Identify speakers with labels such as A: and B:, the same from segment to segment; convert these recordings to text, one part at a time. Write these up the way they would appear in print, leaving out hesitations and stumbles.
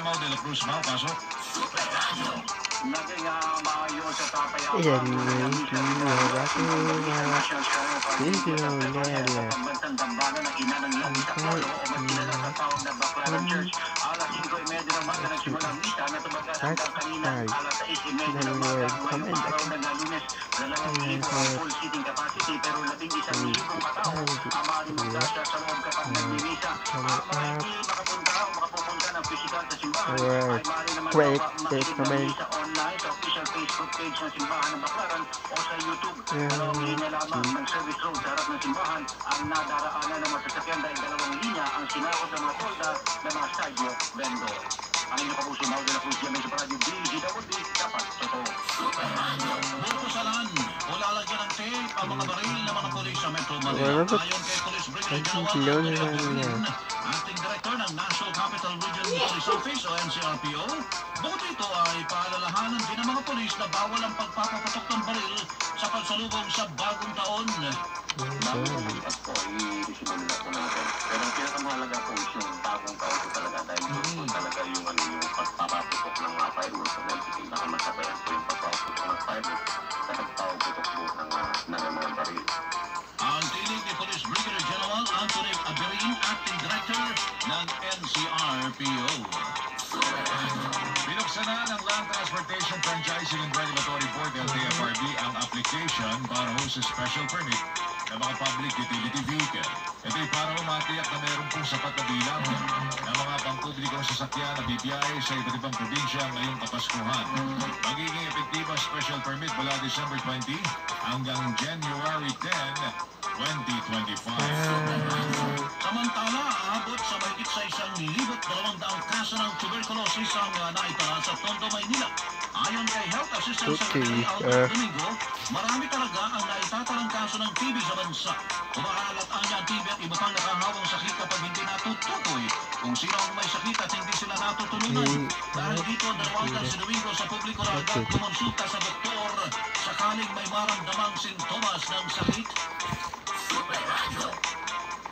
A: Mau de la Cruz. Mau, pasok.
B: Naging maayos at papayapa
C: Ayan,
B: ang
C: video na
B: pambansang dambana ng ina ng iyang Sapolo o mas kilala sa tawag na Baclaran Church. Alas 5:30 ng umaga nagsimula ang misa na tumagal hanggang kanina alas 6:30 ng umaga ngayong araw ng Lunes. Dalawang full seating capacity pero 11,000 katao ang maaaring magkasya sa loob kapag nagmimisa. Ang mga hindi makapunta o makapupunta ng pisikal sa simbahan ay maaari naman makikita online sa official Facebook page ng simbahan ng Baclaran o sa YouTube. Dalawang linya lamang ng service road sa harap ng simbahan ang nadaraanan ng masasakyan dahil dalawang linya ang sinakot ng mga tolda ng mga stadyo vendor. Ang inyong kapuso, Mau de la Cruz, yan sa Radyo DZWD, dapat totoo.
A: Burkusalan o lalagyan ng tape ang mga baril ng mga polis sa Metro Manila. Ayon kay Police Brigadier General Antonio, Acting Director ng National Capital Region Police Office o NCRPO, bukod ito ay paalalahanan din ng mga polis na bawal ang pagpapapatok ng baril sa pagsalubong sa bagong taon.
B: At po, i-disimula po natin. Pero ang pinakamahalaga po is yung bagong taon po talaga dahil po talaga yung pagpapaputok ng mga fireworks sa LCT. Nakamasabayan po yung pagpapaputok ng fireworks sa pagpapaputok po ng mga baril.
A: Ang tinig ni Police Brigadier General Anthony Aberin, Acting Director ng NCRPO. Binuksan na ng Land Transportation Franchising and Regulatory Board LTFRB ang application para ho sa special permit ng mga public utility vehicle. Ito ay para matiyak na meron pong sapat na bilang ng mga pangpublikong sasakyan na BPI sa iba't ibang probinsya ngayong Kapaskuhan. Magiging epektibo ang special permit mula December 20 hanggang January 10, 2025. Samantala, aabot sa mahigit sa 1,200 kaso ng tuberculosis ang naitala sa Tondo, Maynila. Ayon kay Health Assistant Secretary Albert Domingo, marami talaga ang naitatalang kaso ng TB sa bansa. Umahalat ang TB at iba pang nakahawang sakit kapag hindi natutukoy kung sino ang may sakit at hindi sila natutulungan. Dahil dito, nawagan si Domingo sa publiko na agad kumonsulta sa doktor sakaling may maramdamang sintomas ng sakit.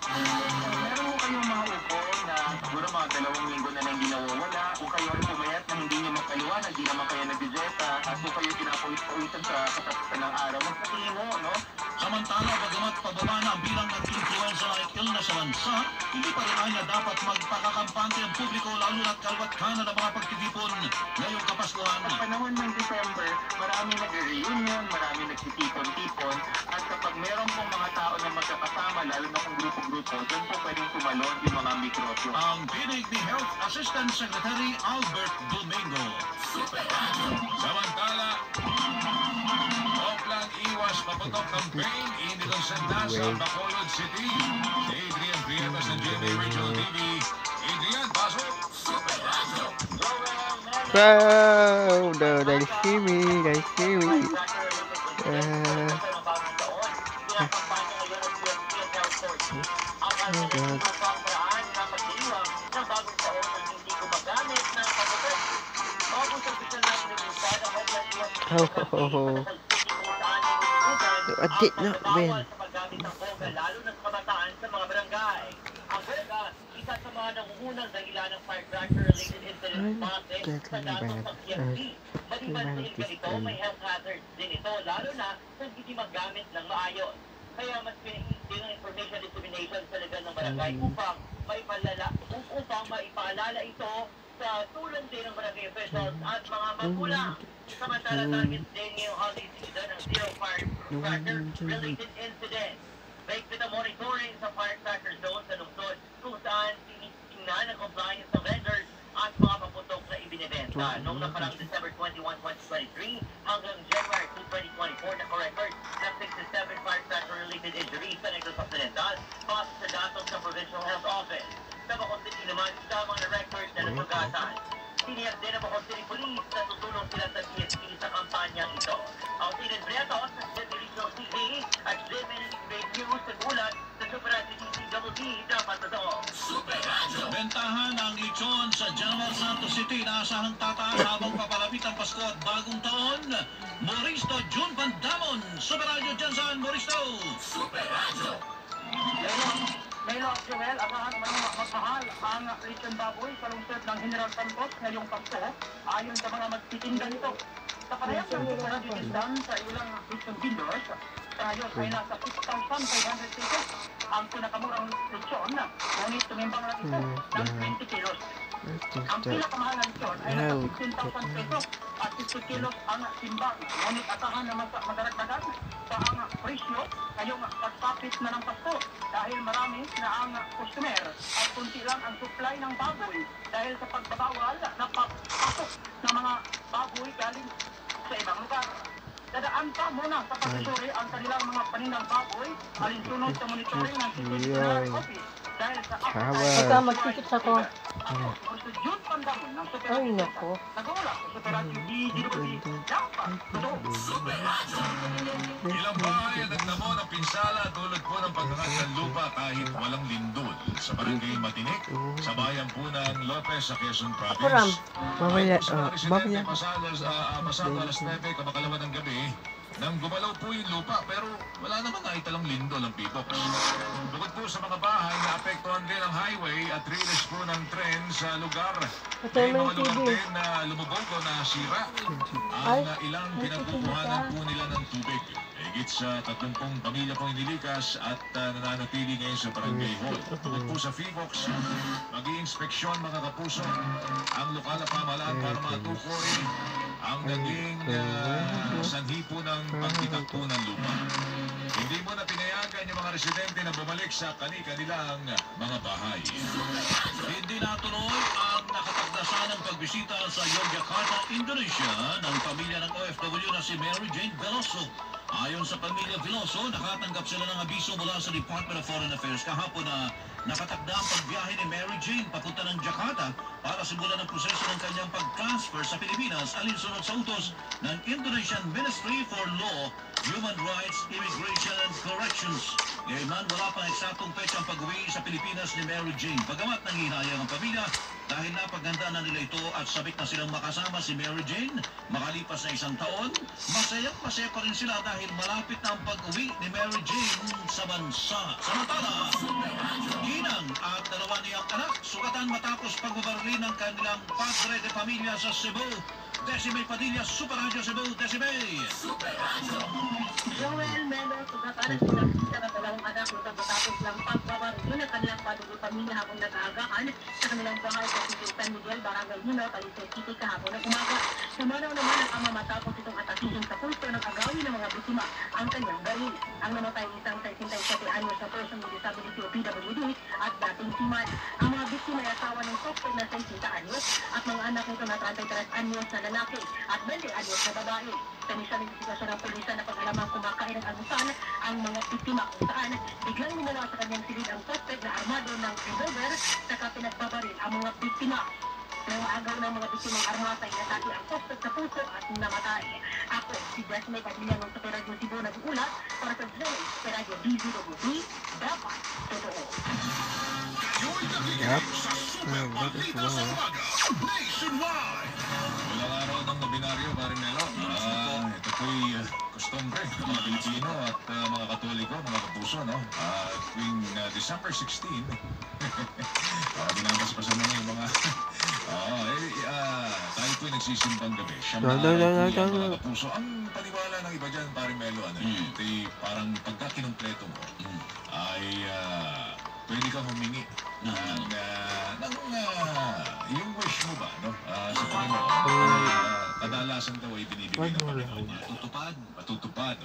B: Meron mo kayong mga upo na siguro mga 2 linggo na hindi nawawala o kayo ay pumayat na hindi nyo makaliwanag, hindi naman kayo nag-dieta at kung kayo pinapulit-pulitan sa katapusan ng araw, magpatingin mo, no?
A: Samantala, bagamat pababa na ang bilang ng influenza-like illness sa bansa, hindi pa rin na dapat magpakakampante ang publiko lalo na't kalwat-kana ng mga pagtitipon ngayong Kapaskuhan.
B: Sa panahon ng December, marami nag-reunion, marami nagtitipon-tipon at kapag meron pong mga tao na magkakasama, lalo na kung grupo-grupo, doon po pwedeng tumalon yung mga mikrobyo.
A: Ang tinig ni Health Assistant Secretary Albert Domingo. Samantala, Oakland Iwas Paputok Campaign inilusenda sa Bacolod City. Si Adrian Prietas ng GMA Regional TV. Adrian, pasok!
C: Wow, dari sini. I did not win.
B: Lalo na sa kabataan sa mga barangay. Ang boga, isa sa mga nangungunang dahilan ng firecracker-related incidents sa datong sa PMC. Maliban sa ganito, may health hazards din ito, lalo na kung hindi magamit ng maayos. Kaya mas pinag-iisip ng information dissemination sa legal ng barangay upang maipaalala ito sa tulong din ng barangay officials at mga magulang. Samantala, target din ngayong holiday season ang zero firecracker-related incidents. Mahigpit ang monitoring sa firecracker zone sa lungsod kung saan tinitingnan ang compliance ng vendors at mga paputok na ibinibenta. Noong nakarang December 21, 2023 hanggang January 2, 2024 naka-record na 67 firecracker-related injuries sa Negros Occidental base sa datos sa Provincial Health Office. Sa Bacolod City naman, tamang na record na nasugatan. Tiniyak din ang Bacolod City Police na tutulong sila sa PSP sa kampanyang ito. Ang Tinin Breatos sa City Regional TV at Jimmy News sa gulat sa Super Radio DZWD dapat totoo.
A: Bentahan ang lechon sa General Santos City na asahang tataas habang papalapit ang Pasko at bagong taon. Moristo June Bandamon, Super Radio Jansan Moristo.
B: Melo, Joel, agahan ng magmahal ang lechon baboy sa lungsod ng General Santos ngayong Pasko ayon sa mga magtitinda nito. Sa parehas ng pagkakagitindan sa ilang lechon vendors, tayo ay nasa 6,500 pesos ang pinakamurang lechon, ngunit tumimbang lang ito ng 20 kilos. Ang pinakamahal ng lechon ay nasa 15,000 pesos at 50 kilos ang timbang, ngunit atahan na madaragdagan sa ang presyo ngayong pagpapit na ng Pasko dahil marami na ang customer at kunti lang ang supply ng baboy dahil sa pagbabawal na papasok ng mga baboy galing sa ibang lugar. Dadaan pa muna sa pagsusuri ang kanilang mga paninang baboy alinsunod sa monitoring ng City General Office dahil sa
D: Ikaw magtitik sa ko.
B: gusto June Pandamon ng Super
D: Ay, nako.
B: nagawala sa Super Radio DWD dapat
A: Ilang bahay ang nagnamo ng pinsala tulad po ng pagkangat ng lupa kahit walang lindol sa barangay Matinik, sa bayan po ng Lopez sa Quezon
D: Ram.
A: Province.
C: Mamaya,
A: Sa mga residente,
C: mamaya.
A: pasado alas 9, kamakalawa ng gabi, nang gumalaw po yung lupa pero wala naman naitalang lindol ang pipoks. Bukod po sa mga bahay na apektuhan din ang highway at relays po ng tren sa lugar. May mga lugar din na lumubog o nasira. Ang ilang pinagkukuhanan po nila ng tubig. Higit sa 30 pamilya pong inilikas at nananatili ngayon sa barangay hall. Bukod po sa PHIVOX, mag-i-inspeksyon mga kapuso ang lokal na pamahalaan para matukoy ang naging sanhi po ng pagkitak po ng lupa. Hindi mo na pinayagan yung mga residente na bumalik sa kanilang mga bahay. Hindi natuloy ang nakapagdasa ng pagbisita sa Yogyakarta, Indonesia ng pamilya ng OFW na si Mary Jane Veloso. Ayon sa pamilya Veloso, nakatanggap sila ng abiso mula sa Department of Foreign Affairs kahapon na nakatakda ang pagbiyahe ni Mary Jane papunta ng Jakarta para simulan ang proseso ng kanyang pag-transfer sa Pilipinas alinsunod sa utos ng Indonesian Ministry for Law, Human Rights, Immigration and Corrections. Gayman, wala pang eksaktong petsang pag-uwi sa Pilipinas ni Mary Jane. Bagamat nanginayang ang pamilya dahil napaganda na nila ito at sabik na silang makasama si Mary Jane makalipas na 1 taon, masaya pa rin sila dahil malapit na ang pag-uwi ni Mary Jane sa bansa. Samantala, ginang at dalawa niyang anak sugatan matapos pagbabarili ng kanilang padre de pamilya sa Cebu. Decime Padilla, Super Radio Cebu, Decime!
B: Joel Melo, sugatan at sinasita ng dalawang anak matapos lang pagbabaril ng kanilang padre de pamilya habang nag-aagahan sa kanilang bahay sa City San Miguel, Barangay Hino, Talisay City kahapon ng umaga. Sumanaw naman ang ama matapos itong atasihin sa pulso ng agawin ng mga biktima ang kanyang baril. Ang namatay isang 37 anyos na person with disability o PWD at dating siman. Ang mga biktima ay asawa ng suspect na 60 anyos at mga anak nito na 33 anyos na lalaki at 20 anyos na babae. Sa misang investigasyon ng pulisan na pag-alamang kumakain ng alusan ang mga biktima kung saan biglang gumawa sa kanyang silid ang suspect na armado ng revolver saka pinagbabaril ang mga biktima. Nangagaw ng mga biktimang armata ay natati ang suspect sa puso at namatay. Ako, si Jasmine Padilla ng Super Radio Cebu nag-uulat para sa Super Radio DZWB, dapat totoo.
A: Yep. Nationwide! Walang araw ng nabinaryo, Marinelo. Ito po'y kostumbre ng mga Pilipino at mga Katoliko, mga kapuso, no? Tuwing December 16, binabasbasan mo yung mga... tayo po'y nagsisimbang gabi. Siyang mga kapuso. Ang paniwala ng iba dyan, Marinelo, ito'y parang pagka kinumpleto mo, ay... pwede kang humingi ng yung wish mo ba, no? Sa Panginoon. Kadalasan daw ay binibigay ng Panginoon niya. Matutupad,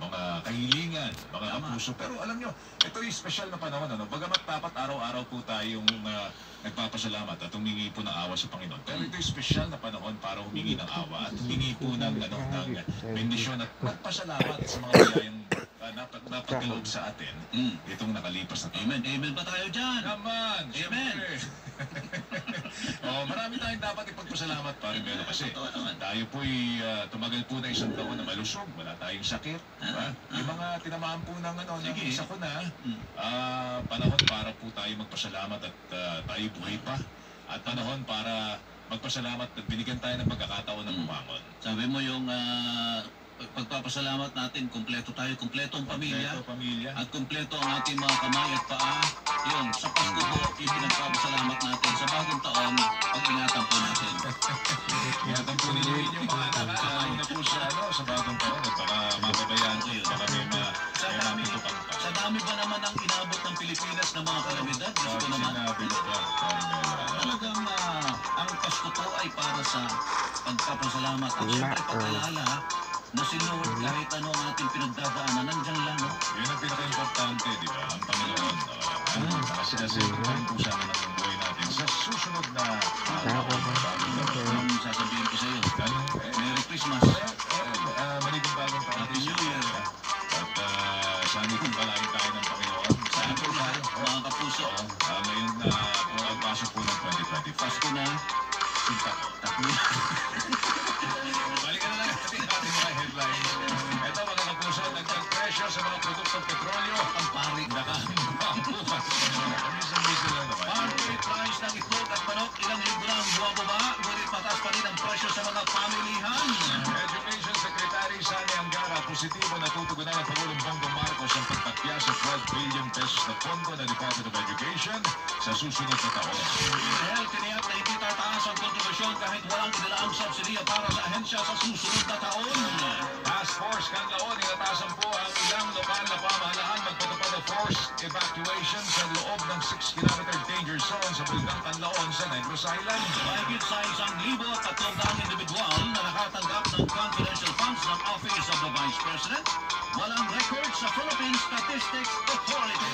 A: mga kahilingan, mga kapuso. Pero alam nyo, ito yung special na panahon, ano? Bagamat dapat araw-araw po tayong nagpapasalamat at humingi po ng awa sa Panginoon. Pero ito yung special na panahon para humingi ng awa at humingi po ng bendisyon at magpasalamat sa mga biyayang napagkaloob sa atin itong nakalipas na taon.
E: Amen. Amen ba tayo dyan?
A: Naman!
E: Amen!
A: Marami tayong dapat ipagpasalamat, pare Melo, kasi tayo po'y tumagal po na 1 taon na malusog, wala tayong sakit, diba? Yung mga tinamaan po ng sakuna, panahon para po tayo magpasalamat at tayo buhay pa, at panahon para magpasalamat at binigyan tayo ng pagkakataon na bumangon.
E: Sabi mo yung
A: pagpapasalamat natin, kumpleto tayo, kumpleto ang pamilya.
E: Kompleto pamilya.
A: At kumpleto ang ating mga kamay at paa. Yun, sa Pasko po, ipinagpapasalamat natin. Sa bagong taon, pag-ingatan po natin.
E: Ingatan po ninyo yung mga anak. Lalo na po sa bagong taon. At baka mababayaan ko yun. Baka may matutupan pa.
A: Sa dami ba naman ang inabot ng Pilipinas ng mga kalamidad? Diyos ko naman.
E: Sinabi mo ba, Carmela?
A: Talagang ang Pasko po ay para sa pagpapasalamat. At siyempre pag-alala na si Lord, kahit ano ang ating pinagdadaanan, nandiyan lang, no?
E: Yun ang pinaka-importante, di ba? Ang Panginoon. Kasi nasiguran po sa amin ang buhay natin sa susunod na
A: Ang sasabihin ko sa iyo, Merry Christmas.
E: maliging bagong taon.
A: Happy New Year.
E: At sana kung balain tayo ng Panginoon.
A: Sa ato lahat, mga kapuso.
E: Ngayon na pagpasok po ng 2025.
A: Pasko na. Takbo.
E: Balikan na lang natin ating mga headlines. Ito mga kapuso, dagdag presyo sa mga produktong petrolyo.
A: Ang pari.
E: Nakakapampukan. Minsan lang naman.
A: Market price ng itlog at manok, ilang libro ang bumababa, ngunit mataas pa rin ang presyo sa mga pamilihan.
E: Education Secretary Sani Angara, positibo na tutugunan ng Pangulong Bongbong Marcos ang pagtakya sa 12 billion pesos na pondo ng Department of Education sa susunod na taon.
A: Dahil tiniyak na hindi tataas ang kontribusyon kahit walang idalaang subsidiya para sa ahensya sa susunod na taon.
E: Task Force Kanlaon, inatasan po ang ilang lokal na pamahalaan magpatupad ng forced evacuation sa loob ng 6-kilometer danger zone sa Bulgang Kanlaon sa Negros Island.
A: Mahigit sa 1,300 individual na nakatanggap ng confidential funds ng Office of the Vice President, walang record sa Philippine Statistics Authority.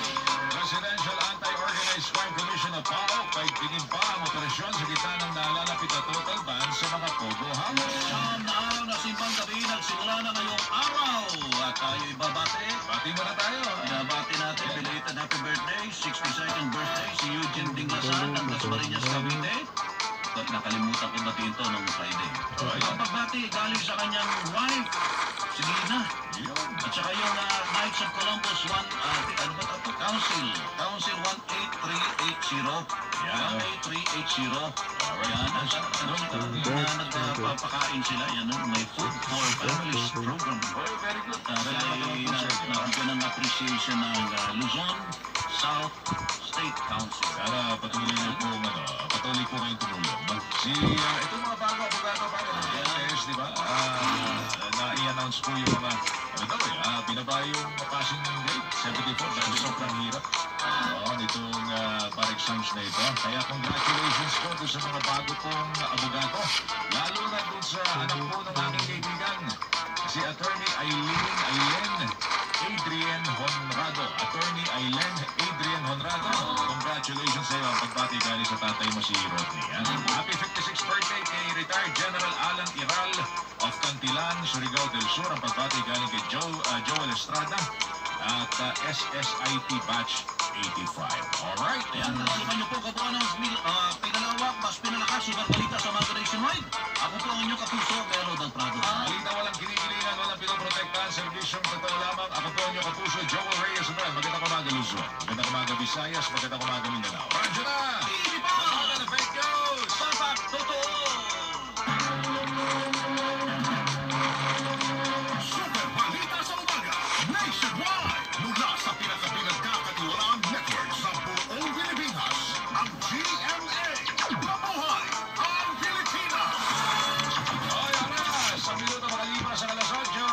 E: Presidential Anti-Organized Crime Commission of PAO, paigtingin pa ang operasyon sa gitna ng nalalapit na total ban sa mga Pogo House.
A: Siyam na araw na simbang gabi nagsimula na ngayong araw at tayo'y babate.
E: Bati mo na tayo.
A: Binabati natin, belated happy birthday, 62nd birthday, si Eugene Dinglasan ng Dasmariñas, Cavite. At nakalimutan ko batiin to nung Friday. Ang pagbati galing sa kanyang wife, si Lina. At saka yung Knights of Columbus Council 18380. 18380. Yan, nagpapakain sila. Yan, may food for families program.
E: Very good.
A: Nabigyan ng appreciation ng Luzon South State Council.
E: Sana patuloy niyo po, patuloy po kayong tumulong. Itong mga bago abogado pa rin, di ba? Na-i-announce po yung mga, binaba yung passing grade, 74, dahil sobrang hirap. Nitong bar exams na ito. Kaya congratulations po doon sa mga bago pong abogado. Lalo na doon sa anak po ng aking kaibigan, si Attorney Adrian Honrado. Attorney Adrian Honrado. Congratulations sa iyo. Ang pagbati galing sa tatay mo si Rodney. Happy 56th birthday kay retired General Alan Iral of Cantilan, Surigao del Sur. Ang pagbati galing kay Joel Estrada at SSIT Batch 85. Alright.
A: Ayan, naman niyo po kabuuan ng pinalawak, mas pinalakas, super balita sa mga nationwide. Ako po ang inyong kapuso, Melo Del Prado.
E: Balita walang kinikilingan, walang pinoprotektahan, serbisyong totoo lamang. Ako po ang inyong kapuso, Joel Reyes. Magandang umaga Luzon, magandang umaga Visayas, magandang umaga Mindanao. Radyo na!
A: Hindi pa!
E: Mga na fake news!
A: Papak, totoo!
F: Super balita sa umaga, nationwide, mula sa pinakapinagkakatiwalaan network sa buong Pilipinas, ang GMA. Mabuhay ang Pilipinas!
E: Hoy, oras! Ang minuto makalipas ang alas 8.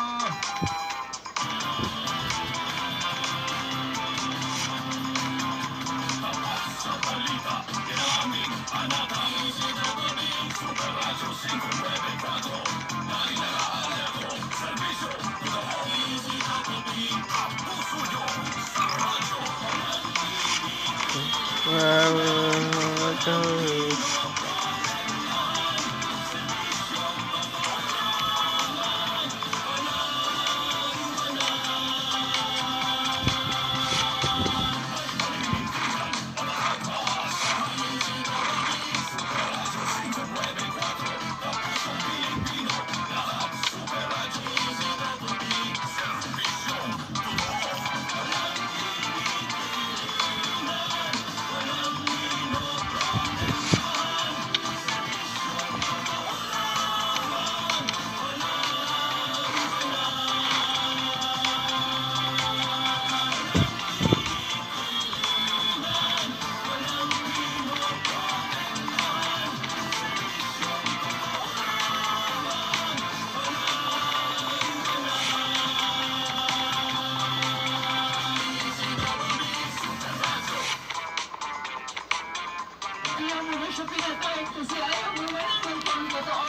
B: Kasi ayaw mo malaman kung totoo.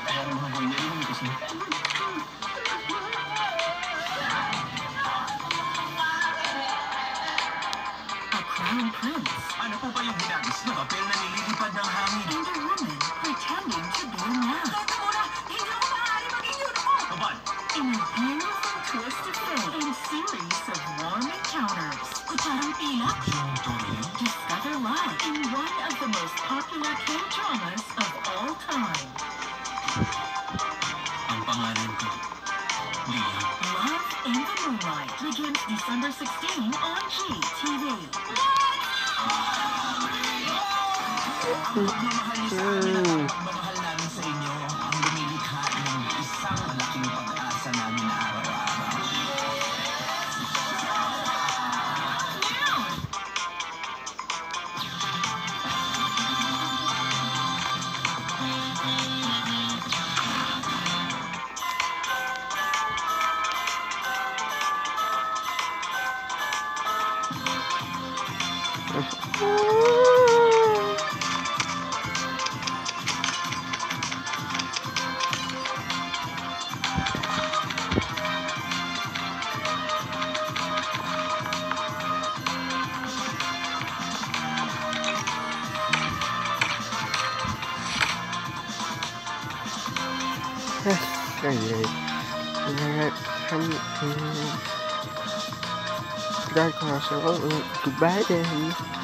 A: Kaya mo hanggang ngayon kasi.
B: A crown prince
A: Ano po ba yung hinagis na papel na nililipad ng hangin?
B: and a woman pretending to be a man. Teka muna! Hindi ako maaari maging yun ako!
A: Kaban,
B: In a beautiful twist of fate and series of warm encounters, Kutsarang Pilak,
A: yung Toril?
B: discover live in one of the most popular K-dramas of all time.
A: Ang pangalan ko, Liam.
B: Love in the Moonlight begins December 16 on GTV.
A: Ang pagmamahal niyo sa amin at ang pagmamahal namin sa inyo ang lumilikha ng isang malaking pag-asa namin na araw-araw.
C: Okay. Dark Horse. Goodbye then.